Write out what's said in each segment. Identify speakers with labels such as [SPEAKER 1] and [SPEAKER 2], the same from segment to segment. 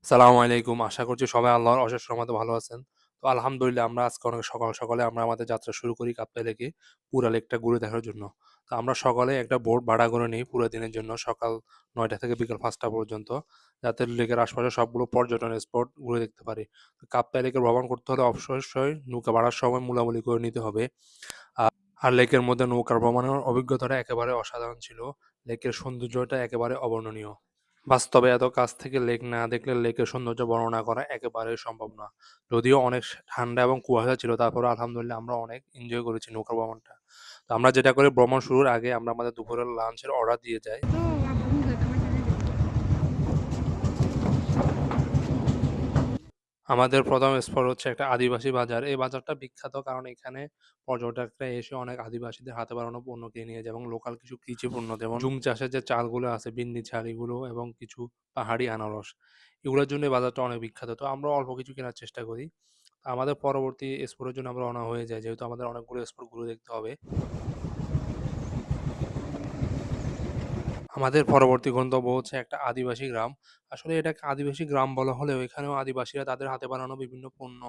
[SPEAKER 1] সালামু আলাইকুম। আশা করছি সবাই আল্লাহর অশেষ রহমতে ভালো আছেন। তো আলহামদুলিল্লাহ আমরা আজকে অনেক সকালে আমরা আমাদের যাত্রা শুরু করি কাপ্তাই লেকে পুরা লেকটা ঘুরে দেখার জন্য। তো আমরা সকালে একটা বোট ভাড়া করে নিই পুরা দিনের জন্য সকাল ৯টা থেকে বিকাল ৫টা পর্যন্ত। যাতে লেকের আশপাশে সবগুলো পর্যটন স্পট ঘুরে দেখতে পারি। তো কাপ্তাই লেকে ভ্রমণ করতে হলে অবশ্যই নৌকা ভাড়ার সময় মূলামূলি করে নিতে হবে। আ আর লেকের মধ্যে নৌকার ভ্রমণের অভিজ্ঞতাটা একেবারে অসাধারণ ছিল। লেকের সৌন্দর্যটা একেবারে অবর্ণনীয়। বাস্তবে এত কাছ থেকে লেক না দেখলে লেকের সৌন্দর্য বর্ণনা করা একেবারেই সম্ভব না। যদিও অনেক ঠান্ডা এবং কুয়াশা ছিল তারপরেও আলহামদুলিল্লাহ আমরা অনেক এনজয় করেছি নৌকা ভ্রমণটা। তো আমরা যেটা করি ভ্রমণ শুরুর আগে আমরা আমাদের দুপুরের লাঞ্চের অর্ডার দিয়ে যাই। আমাদের ১ম স্পট হচ্ছে একটা আদিবাসী বাজার। এই বাজারটা বিখ্যাত কারণ এখানে পর্যটকরা এসে অনেক আদিবাসীদের হাতে বানানো পণ্য কিনে নিয়ে যায় এবং লোকাল কিছু কৃষি পণ্য যেমন ঝুম চাষের যে চালগুলো আছে, বিন্নি চাল এগুলো এবং কিছু পাহাড়ি আনারস। এগুলোর জন্য এই বাজারটা অনেক বিখ্যাত। তো আমরা অল্প কিছু কেনার চেষ্টা করি। আমাদের পরবর্তী স্পটের জন্য আমরা রওনা হয়ে যাই। যেহেতু আমাদের অনেকগুলো স্পট ঘুরে দেখতে হবে। আমাদের পরবর্তী গন্তব্য হচ্ছে একটা আদিবাসী গ্রাম। আসলে এটাকে আদিবাসী গ্রাম বলা হলেও এখানেও আদিবাসীরা তাদের হাতে বানানো বিভিন্ন পণ্য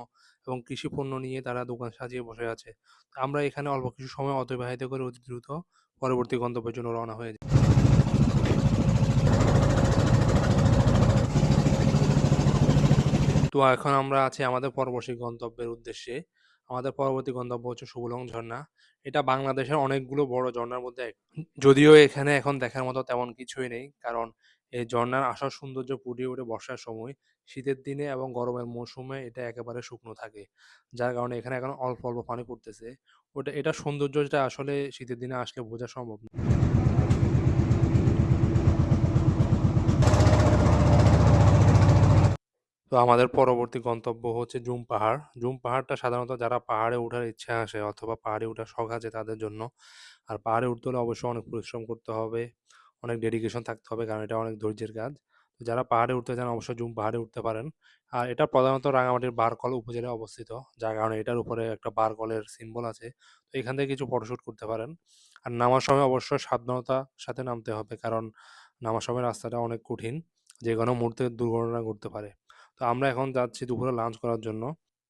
[SPEAKER 1] এবং কৃষি পণ্য নিয়ে তারা দোকান সাজিয়ে বসে আছে। আমরা এখানে অল্প কিছু সময় অতিবাহিত করে অতি দ্রুত পরবর্তী গন্তব্যের জন্য রওনা হয়ে যাই। তো এখন আমরা আছি আমাদের পরবর্তী গন্তব্যের উদ্দেশ্যে। আমাদের পরবর্তী গন্তব্য হচ্ছে সুবুলং ঝর্ণা। এটা বাংলাদেশের অনেকগুলো বড় ঝর্ণার মধ্যে যদিও এখানে এখন দেখার মতো তেমন কিছুই নেই। কারণ এই ঝর্ণার আসার সৌন্দর্য ফুটিয়ে ওঠে বর্ষার সময়। শীতের দিনে এবং গরমের মৌসুমে এটা একেবারে শুকনো থাকে। যার কারণে এখানে এখন অল্প পানি পড়তেছে। এটার সৌন্দর্যটা আসলে শীতের দিনে আসলে বোঝা সম্ভব না। তো আমাদের পরবর্তী গন্তব্য হচ্ছে জুম পাহাড়। জুম পাহাড়টা সাধারণত যারা পাহাড়ে ওঠার ইচ্ছা আসে অথবা পাহাড়ে ওঠার শখ আছে তাদের জন্য। আর পাহাড়ে উঠতে হলে অবশ্যই অনেক পরিশ্রম করতে হবে, অনেক ডেডিকেশন থাকতে হবে কারণ এটা অনেক ধৈর্যের কাজ। তো যারা পাহাড়ে উঠতে চান অবশ্যই জুম পাহাড়ে উঠতে পারেন। আর এটা প্রধানত রাঙামাটির বারকল উপজেলায় অবস্থিত। যার কারণে এটার উপরে একটা বারকলের সিম্বল আছে। তো এখান থেকে কিছু ফটোশুট করতে পারেন। আর নামার সময় অবশ্যই সাবধানতার সাথে নামতে হবে কারণ নামার সময় রাস্তাটা অনেক কঠিন। যেকোনো মুহূর্তে দুর্ঘটনা ঘটতে পারে। তো আমরা এখন যাচ্ছি দুপুরে লাঞ্চ করার জন্য।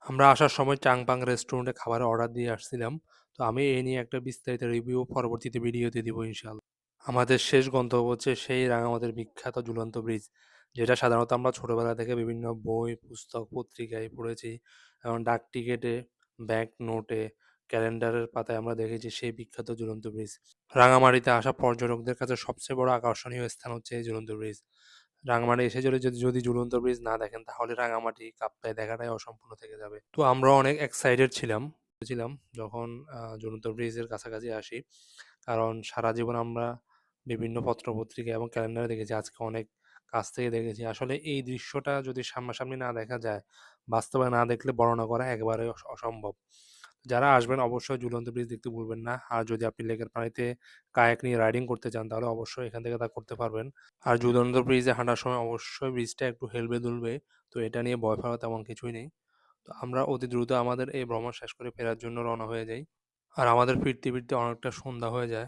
[SPEAKER 1] আমরা আসার সময় চাংপাং রেস্টুরেন্টে খাবারের অর্ডার দিয়ে আসছিলাম। তো আমি এই নিয়ে একটা বিস্তারিত রিভিউ পরবর্তীতে ভিডিওতে দিব ইনশাআল্লাহ। আমাদের শেষ গন্তব্য হচ্ছে সেই রাঙামাটির বিখ্যাত ঝুলন্ত ব্রিজ। যেটা সাধারণত আমরা ছোটবেলা থেকে বিভিন্ন বই, পুস্তক, পত্রিকায় পড়েছি এবং ডাক টিকেটে, ব্যাংক নোটে, ক্যালেন্ডারের পাতায় আমরা দেখেছি সেই বিখ্যাত ঝুলন্ত ব্রিজ। রাঙামাটিতে আসা পর্যটকদের কাছে সবচেয়ে বড় আকর্ষণীয় স্থান হচ্ছে এই ঝুলন্ত ব্রিজ। রাঙামাটি এসে যদি ঝুলন্ত ব্রিজ না দেখেন তাহলে রাঙামাটি কাপ্তাই দেখাটাই অসম্পূর্ণ থেকে যাবে। তো আমরা অনেক এক্সাইটেড ছিলাম যখন ঝুলন্ত ব্রিজের কাছাকাছি আসি। কারণ সারা জীবন আমরা বিভিন্ন পত্র-পত্রিকা এবং ক্যালেন্ডারে দেখেছি। আজকে অনেক কাছ থেকে দেখেছি। আসলে এই দৃশ্যটা যদি সামনাসামনি না দেখা যায়, বাস্তবে না দেখলে বর্ণনা করা একেবারে অসম্ভব। যারা আসবেন অবশ্যই ঝুলন্ত ব্রিজ দেখতে ভুলবেন না। আর যদি আপনি লেকের পানিতে কায়াক নিয়ে রাইডিং করতে চান তাহলে অবশ্যই এখান থেকে তা করতে পারবেন। আর ঝুলন্ত ব্রিজে হাঁটার সময় অবশ্যই ব্রিজটা একটু হেলবে-দুলবে। তো এটা নিয়ে ভয় পাওয়ার তেমন কিছুই নেই। তো আমরা অতি দ্রুত আমাদের এই ভ্রমণ শেষ করে ফেরার জন্য রওনা হয়ে যাই। আর আমাদের ফিরতে অনেকটা সন্ধ্যা হয়ে যায়।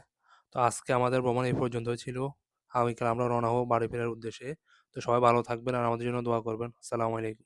[SPEAKER 1] তো আজকে আমাদের ভ্রমণ এই পর্যন্তই ছিল। আগামীকাল আমরা রওনা হব বাড়ি ফেরার উদ্দেশ্যে। তো সবাই ভালো থাকবেন আর আমাদের জন্য দোয়া করবেন। আসসালামু আলাইকুম।